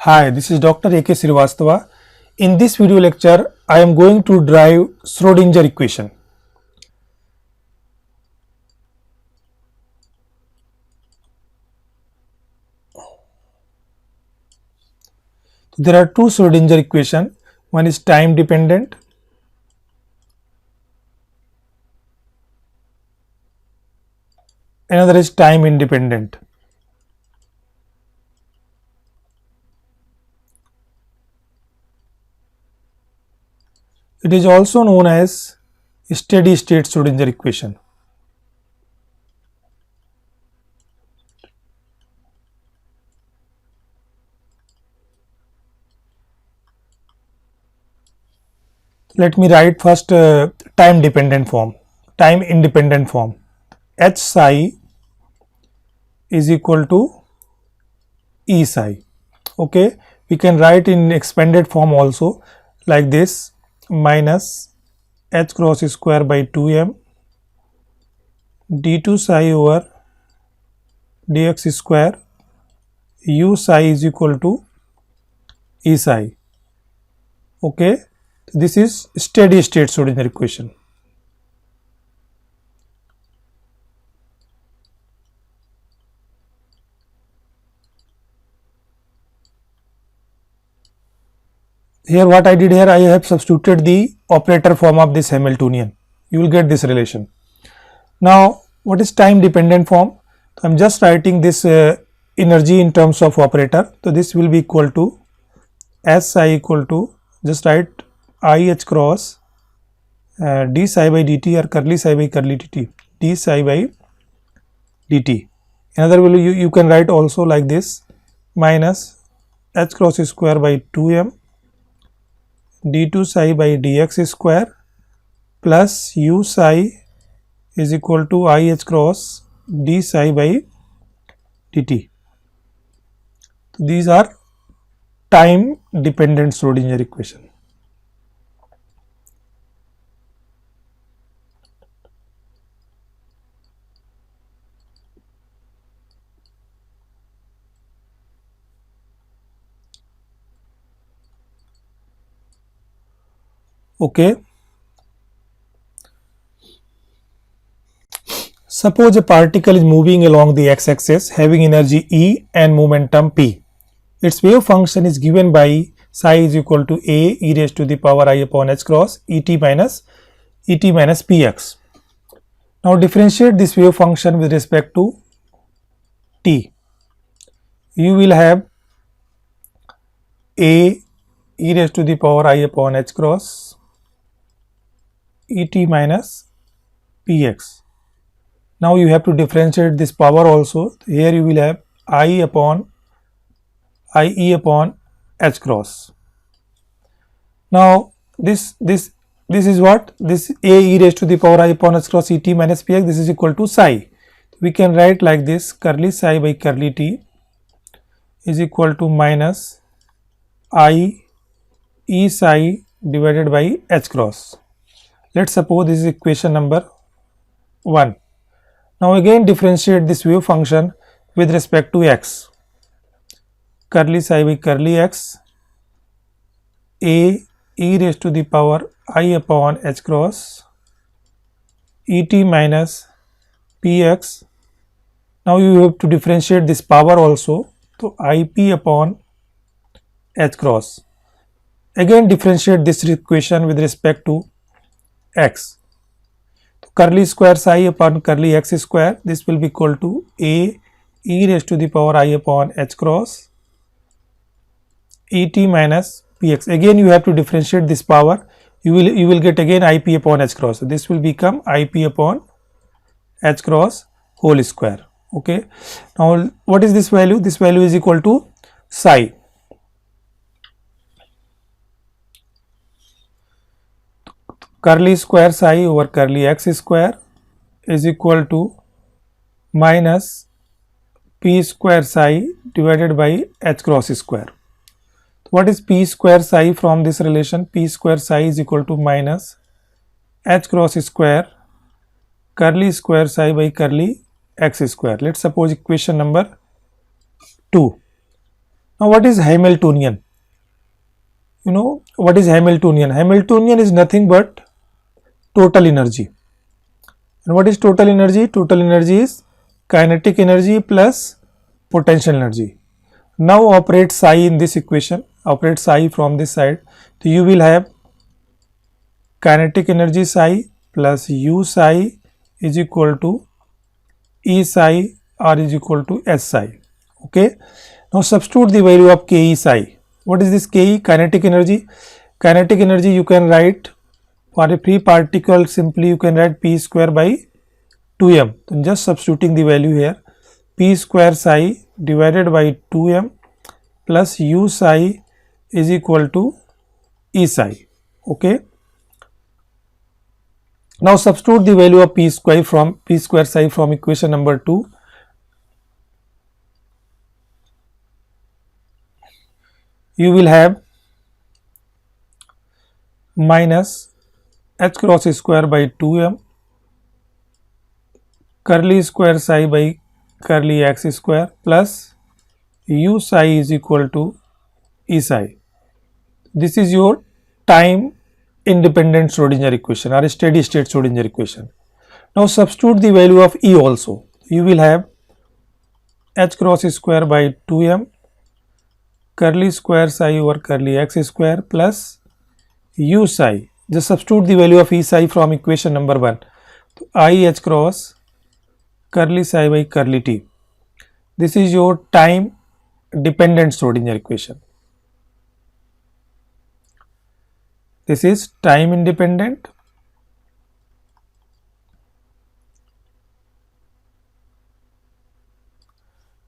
Hi, this is Dr. A.K. Srivastava. In this video lecture, I am going to derive Schrodinger equation. There are two Schrodinger equations. One is time dependent, another is time independent. It is also known as steady state Schrodinger equation. Let me write first time dependent form, time independent form. H psi is equal to E psi. Okay, we can write in expanded form also like this, minus h cross square by 2m d2 psi over dx square u psi is equal to E psi. Okay, this is steady state Schrodinger equation. Here what I did here, I have substituted the operator form of this Hamiltonian. You will get this relation. Now what is time dependent form? So I am just writing this energy in terms of operator. So this will be equal to S psi equal to, just write I h cross d psi by dt or curly psi by curly dt, d psi by dt. Another value you can write also like this, minus h cross square by 2m d2 psi by dx square plus u psi is equal to I h cross d psi by dt. These are time dependent Schrodinger equation. Okay. Suppose a particle is moving along the x-axis having energy E and momentum P. Its wave function is given by psi is equal to a e raised to the power I upon h cross et minus px. Now differentiate this wave function with respect to t. You will have a e raised to the power I upon h cross et minus px. Now you have to differentiate this power also. Here you will have I upon ie upon h cross. Now this is what? This a e raised to the power I upon h cross et minus px, this is equal to psi. We can write like this, curly psi by curly t is equal to minus I e psi divided by h cross. Let's suppose this is equation number 1. Now again differentiate this wave function with respect to x. Curly psi by curly x, a e raised to the power I upon h cross et minus px. Now you have to differentiate this power also, so ip upon h cross. Again differentiate this equation with respect to x. Curly square psi upon curly x square, this will be equal to a e raised to the power I upon h cross et minus px. Again you have to differentiate this power, you will get again ip upon h cross. So this will become ip upon h cross whole square. Okay. Now what is this value? This value is equal to psi. Curly square psi over curly x square is equal to minus p square psi divided by h cross square. What is p square psi from this relation? P square psi is equal to minus h cross square curly square psi by curly x square. Let's suppose equation number 2. Now what is Hamiltonian? You know what is Hamiltonian? Hamiltonian is nothing but total energy. And what is total energy? Total energy is kinetic energy plus potential energy. Now operate psi in this equation, operate psi from this side. So you will have kinetic energy psi plus u psi is equal to E psi r is equal to S psi. Okay. Now substitute the value of Ke psi. What is this Ke? Kinetic energy. Kinetic energy you can write for a free particle, simply you can write P square by 2m. So just substituting the value here, P square psi divided by 2m plus u psi is equal to E psi. Okay. Now substitute the value of P square psi from equation number 2. You will have minus h cross square by 2m curly square psi by curly x square plus u psi is equal to E psi. This is your time independent Schrodinger equation or steady state Schrodinger equation. Now substitute the value of E also. You will have h cross square by 2m curly square psi over curly x square plus u psi. Just substitute the value of E psi from equation number 1. So I h cross curly psi by curly t. This is your time dependent Schrodinger equation. This is time independent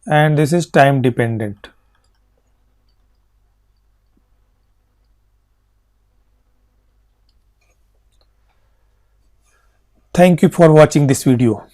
and this is time dependent. Thank you for watching this video.